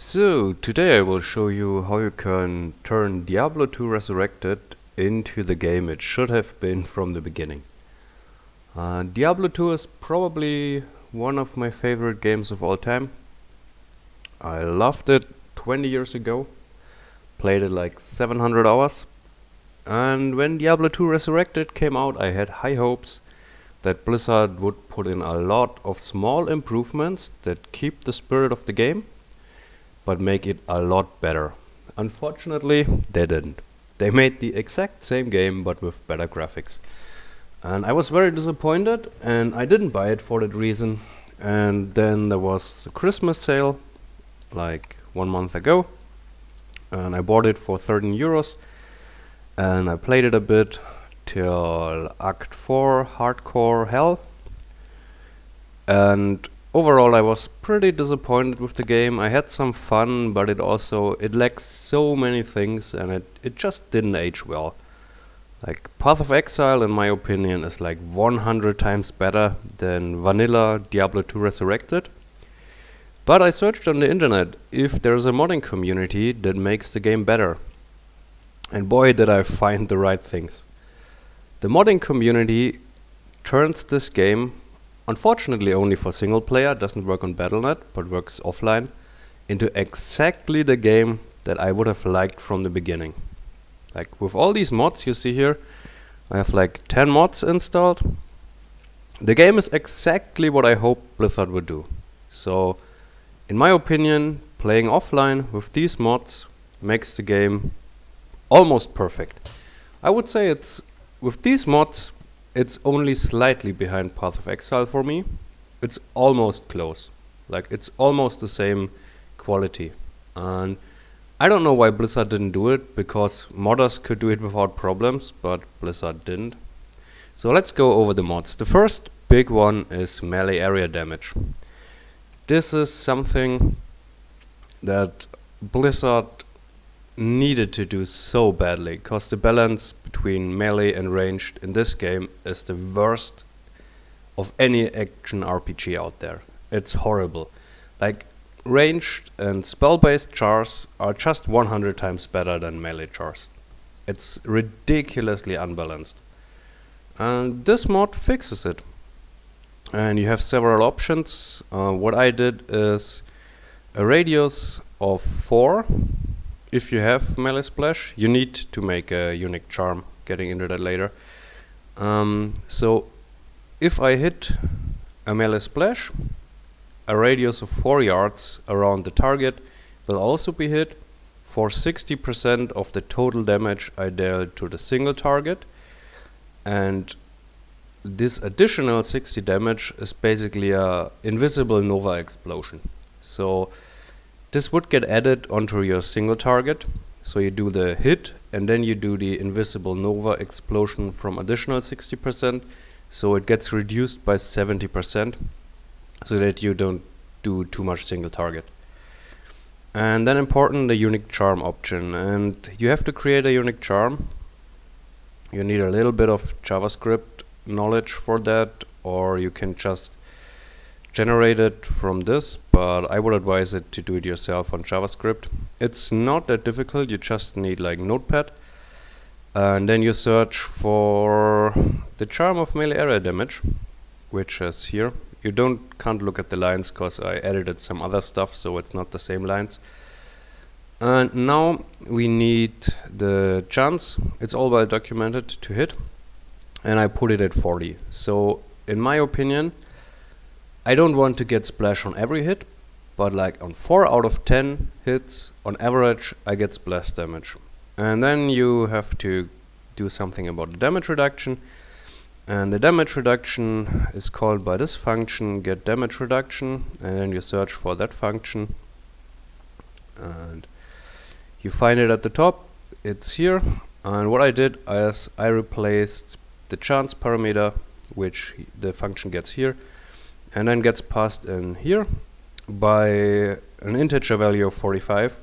So, today I will show you how you can turn Diablo 2 Resurrected into the game it should have been from the beginning. Diablo 2 is probably one of my favorite games of all time. I loved it 20 years ago, played it like 700 hours, and when Diablo 2 Resurrected came out, I had high hopes that Blizzard would put in a lot of small improvements that keep the spirit of the game but make it a lot better. Unfortunately, they didn't. They made the exact same game but with better graphics. And I was very disappointed, and I didn't buy it for that reason. And then there was a Christmas sale like 1 month ago, and I bought it for 13 euros, and I played it a bit till Act 4 Hardcore Hell. And overall, I was pretty disappointed with the game. I had some fun, but it lacks so many things, and it just didn't age well. Like, Path of Exile, in my opinion, is like 100 times better than vanilla Diablo 2 Resurrected. But I searched on the internet if there's a modding community that makes the game better. And boy, did I find the right things. The modding community turns this game, unfortunately only for single player, doesn't work on Battle.net, but works offline, into exactly the game that I would have liked from the beginning. Like, with all these mods you see here, I have like 10 mods installed. The game is exactly what I hoped Blizzard would do. So, in my opinion, playing offline with these mods makes the game almost perfect. I would say with these mods, it's only slightly behind Path of Exile for me. It's almost close. Like, it's almost the same quality. And I don't know why Blizzard didn't do it, because modders could do it without problems, but Blizzard didn't. So let's go over the mods. The first big one is melee area damage. This is something that Blizzard needed to do so badly, because the balance between melee and ranged in this game is the worst of any action RPG out there. It's horrible. Like, ranged and spell-based chars are just 100 times better than melee chars. It's ridiculously unbalanced. And this mod fixes it. And you have several options. What I did is a radius of 4. If you have melee splash, you need to make a unique charm, getting into that later. So if I hit a melee splash, a radius of 4 yards around the target will also be hit for 60% of the total damage I dealt to the single target. And this additional 60 damage is basically a invisible nova explosion. So this would get added onto your single target. So you do the hit, and then you do the invisible nova explosion from additional 60%. So it gets reduced by 70%, so that you don't do too much single target. And then important, the unique charm option. And you have to create a unique charm. You need a little bit of JavaScript knowledge for that, or you can just generate it from this, but I would advise it to do it yourself on JavaScript. It's not that difficult, you just need like Notepad, and then you search for the charm of melee area damage, which is here. You can't look at the lines because I edited some other stuff, so it's not the same lines. And now we need the chance. It's all well documented to hit, and I put it at 40. So in my opinion, I don't want to get splash on every hit, but like on 4 out of 10 hits, on average, I get splash damage. And then you have to do something about the damage reduction. And the damage reduction is called by this function, get damage reduction, and then you search for that function. And you find it at the top, it's here. And what I did is I replaced the chance parameter, which the function gets here, and then gets passed in here by an integer value of 45,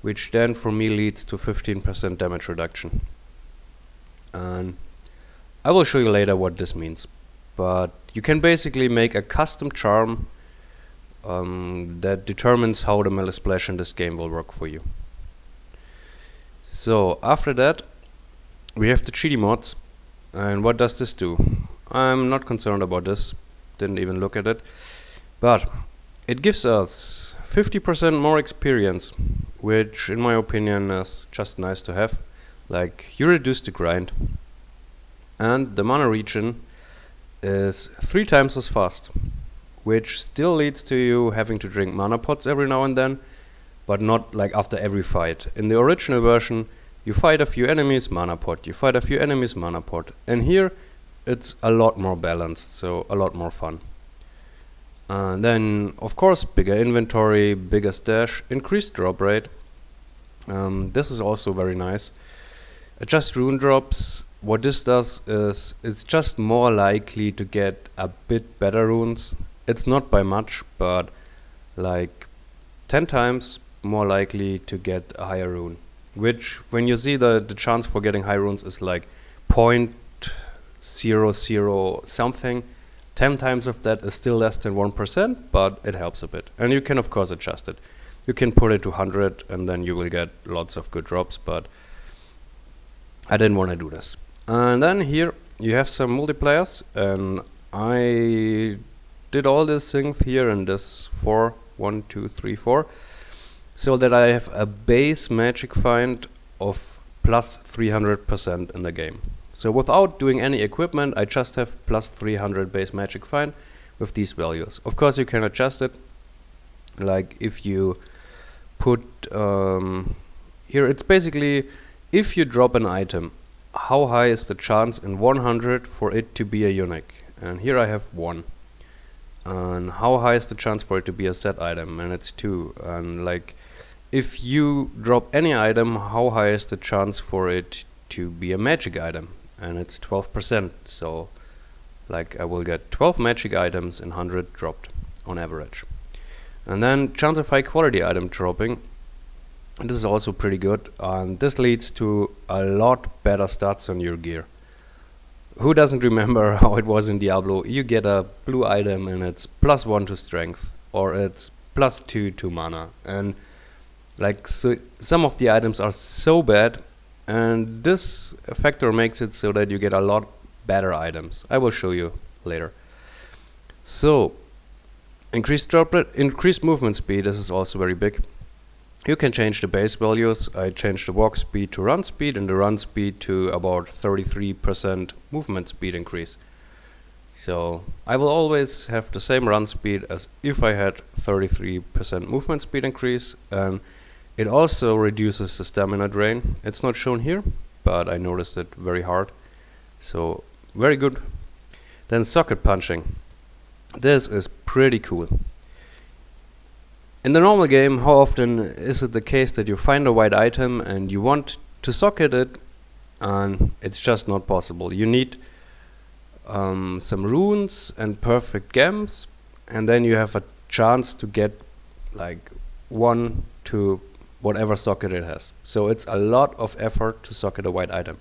which then for me leads to 15% damage reduction. And I will show you later what this means, but you can basically make a custom charm that determines how the melee splash in this game will work for you. So after that, we have the cheaty mods. And what does this do? I'm not concerned about this, didn't even look at it, but it gives us 50% more experience, which in my opinion is just nice to have. Like, you reduce the grind, and the mana regen is 3 times as fast, which still leads to you having to drink mana pots every now and then, but not like after every fight. In the original version, you fight a few enemies, mana pot, you fight a few enemies, mana pot, and here it's a lot more balanced, so a lot more fun. And then, of course, bigger inventory, bigger stash, increased drop rate. This is also very nice. Adjust rune drops. What this does is it's just more likely to get a bit better runes. It's not by much, but like 10 times more likely to get a higher rune. Which, when you see the chance for getting high runes is like 0.00 something, 10 times of that is still less than 1%, but it helps a bit. And you can of course adjust it. You can put it to 100 and then you will get lots of good drops, but I didn't want to do this. And then here you have some multipliers, and I did all these things here in this 4, 1, 2, 3, 4. So that I have a base magic find of plus 300% in the game. So without doing any equipment, I just have plus 300 base magic find with these values. Of course you can adjust it. Like if you put here, it's basically if you drop an item, how high is the chance in 100 for it to be a unique? And here I have 1. And how high is the chance for it to be a set item? And it's 2. And like, if you drop any item, how high is the chance for it to be a magic item? And it's 12%. So like I will get 12 magic items in 100 dropped on average. And then chance of high quality item dropping. And this is also pretty good. And this leads to a lot better stats on your gear. Who doesn't remember how it was in Diablo? You get a blue item and it's +1 to strength, or it's +2 to mana. And like, so some of the items are so bad, and this factor makes it so that you get a lot better items. I will show you later. So increased drop rate, increased movement speed. This is also very big. You can change the base values. I changed the walk speed to run speed, and the run speed to about 33% movement speed increase. So I will always have the same run speed as if I had 33% movement speed increase, and it also reduces the stamina drain. It's not shown here, but I noticed it very hard. So very good. Then socket punching. This is pretty cool. In the normal game, how often is it the case that you find a white item and you want to socket it, and it's just not possible? You need some runes and perfect gems, and then you have a chance to get like 1 to whatever socket it has. So it's a lot of effort to socket a white item.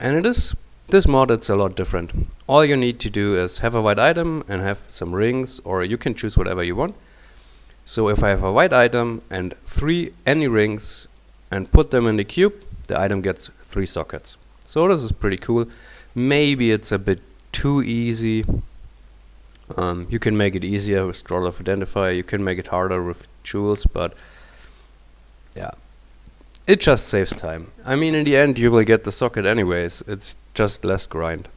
And it is, this mod, it's a lot different. All you need to do is have a white item and have some rings, or you can choose whatever you want. So if I have a white item and 3 any rings and put them in the cube, the item gets 3 sockets. So this is pretty cool. Maybe it's a bit too easy. You can make it easier with Scroll of Identify. You can make it harder with jewels, but yeah, it just saves time. I mean, in the end you will get the socket anyways. It's just less grind.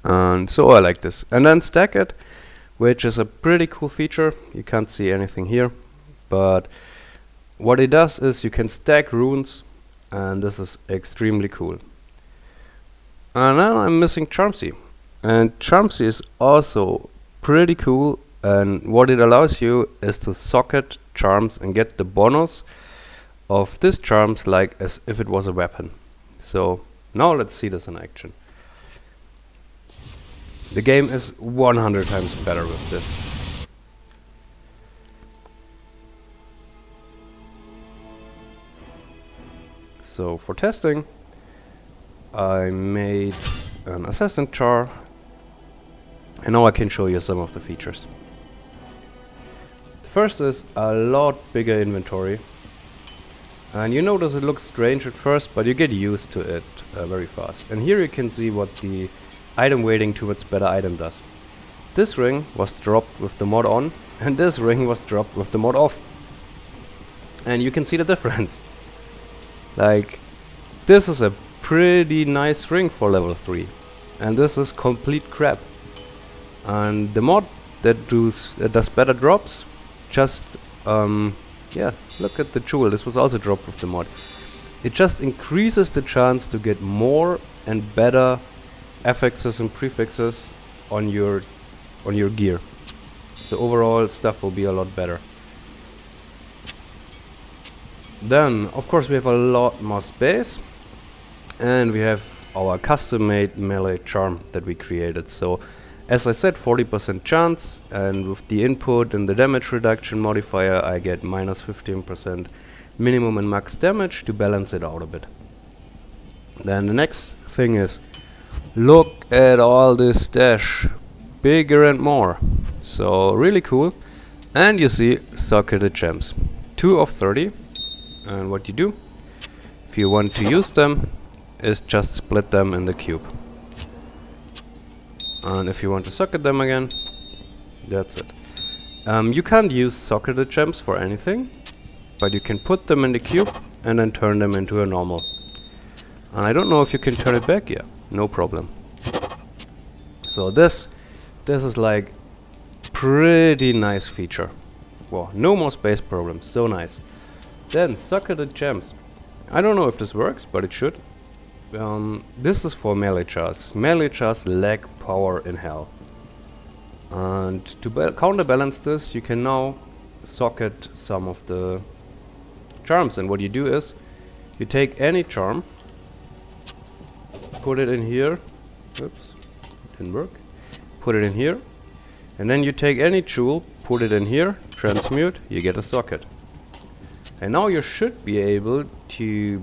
And so I like this. And then stack it, which is a pretty cool feature. You can't see anything here, but what it does is you can stack runes, and this is extremely cool. And then I'm missing Charmsy, and Charmsy is also pretty cool, and what it allows you is to socket charms and get the bonus of this charms like as if it was a weapon. So now let's see this in action. The game is 100 times better with this. So for testing, I made an assassin char, and now I can show you some of the features. First is a lot bigger inventory. And you notice it looks strange at first, but you get used to it very fast. And here you can see what the item weighting towards better item does. This ring was dropped with the mod on, and this ring was dropped with the mod off. And you can see the difference. Like, this is a pretty nice ring for level 3. And this is complete crap. And the mod that does better drops, just yeah, look at the jewel. This was also dropped with the mod. It just increases the chance to get more and better affixes and prefixes on your gear. So overall stuff will be a lot better. Then of course we have a lot more space, and we have our custom-made melee charm that we created. So as I said, 40% chance, and with the input and the damage reduction modifier I get minus 15% minimum and max damage to balance it out a bit. Then the next thing is, look at all this stash, bigger and more. So really cool. And you see socketed gems, 2 of 30. And what you do, if you want to use them, is just split them in the cube. And if you want to socket them again, that's it. You can't use socketed gems for anything, but you can put them in the cube and then turn them into a normal. And I don't know if you can turn it back. Yeah, no problem. So this is like pretty nice feature. Wow, no more space problems, so nice. Then socketed gems. I don't know if this works, but it should. This is for melee chars. Melee chars lack power in hell. And to counterbalance this, you can now socket some of the charms. And what you do is, you take any charm, put it in here. Oops, didn't work. Put it in here. And then you take any jewel, put it in here, transmute, you get a socket. And now you should be able to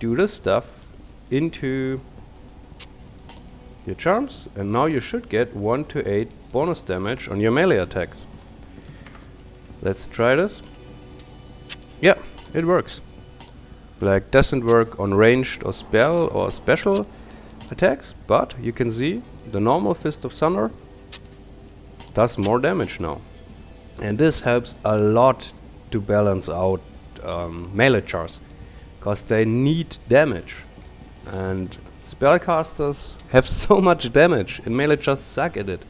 do this stuff into your charms, and now you should get 1 to 8 bonus damage on your melee attacks. Let's try this. Yeah, it works. Like, doesn't work on ranged or spell or special attacks, but you can see the normal Fist of Thunder does more damage now. And this helps a lot to balance out melee chars, because they need damage. And spellcasters have so much damage, and melee just suck at it.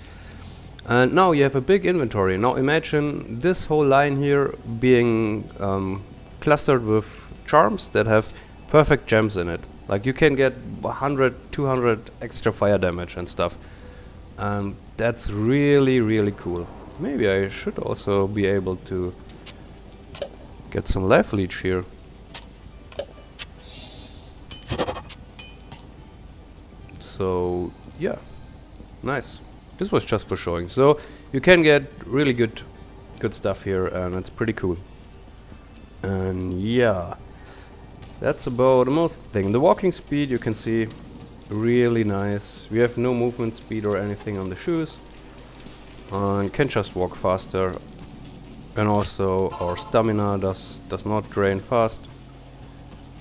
And now you have a big inventory. Now imagine this whole line here being clustered with charms that have perfect gems in it. Like, you can get 100, 200 extra fire damage and stuff. That's really, really cool. Maybe I should also be able to get some life leech here. So yeah, nice. This was just for showing. So you can get really good stuff here, and it's pretty cool. And yeah, that's about the most thing. The walking speed, you can see, really nice. We have no movement speed or anything on the shoes. You can just walk faster. And also our stamina does not drain fast.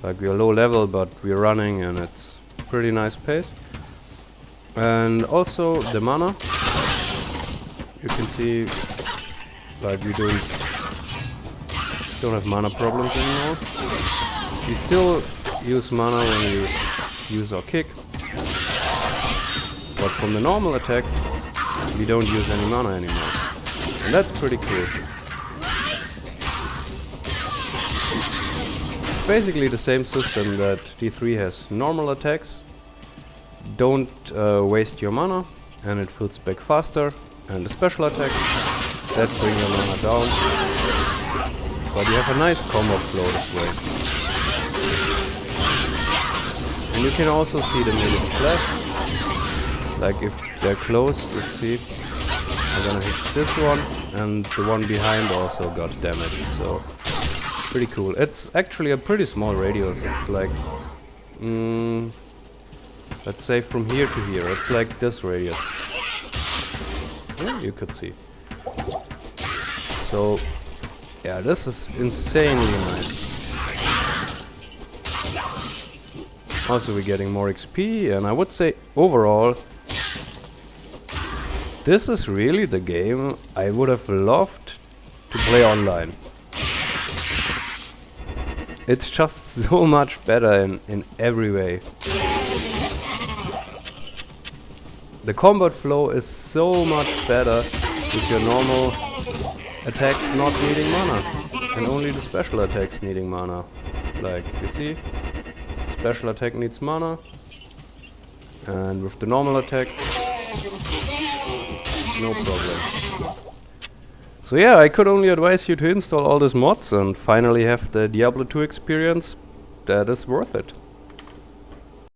Like, we are low level, but we're running, and it's pretty nice pace. And also the mana, you can see, like, we don't have mana problems anymore. We still use mana when we use our kick, but from the normal attacks we don't use any mana anymore, and that's pretty cool. It's basically the same system that D3 has. Normal attacks don't waste your mana, and it fills back faster, and the special attacks that bring your mana down, but you have a nice combo flow this way. And you can also see the melee splash. Like, if they're close, let's see, I'm gonna hit this one, and the one behind also got damaged, so pretty cool. It's actually a pretty small radius. It's like, let's say from here to here. It's like this radius. Yeah, you could see. So Yeah, this is insanely nice. Also, we're getting more XP, and I would say overall, this is really the game I would have loved to play online. It's just so much better in every way. The combat flow is so much better with your normal attacks not needing mana, and only the special attacks needing mana. Like, you see? Special attack needs mana, and with the normal attacks, no problem. So yeah, I could only advise you to install all these mods and finally have the Diablo 2 experience that is worth it.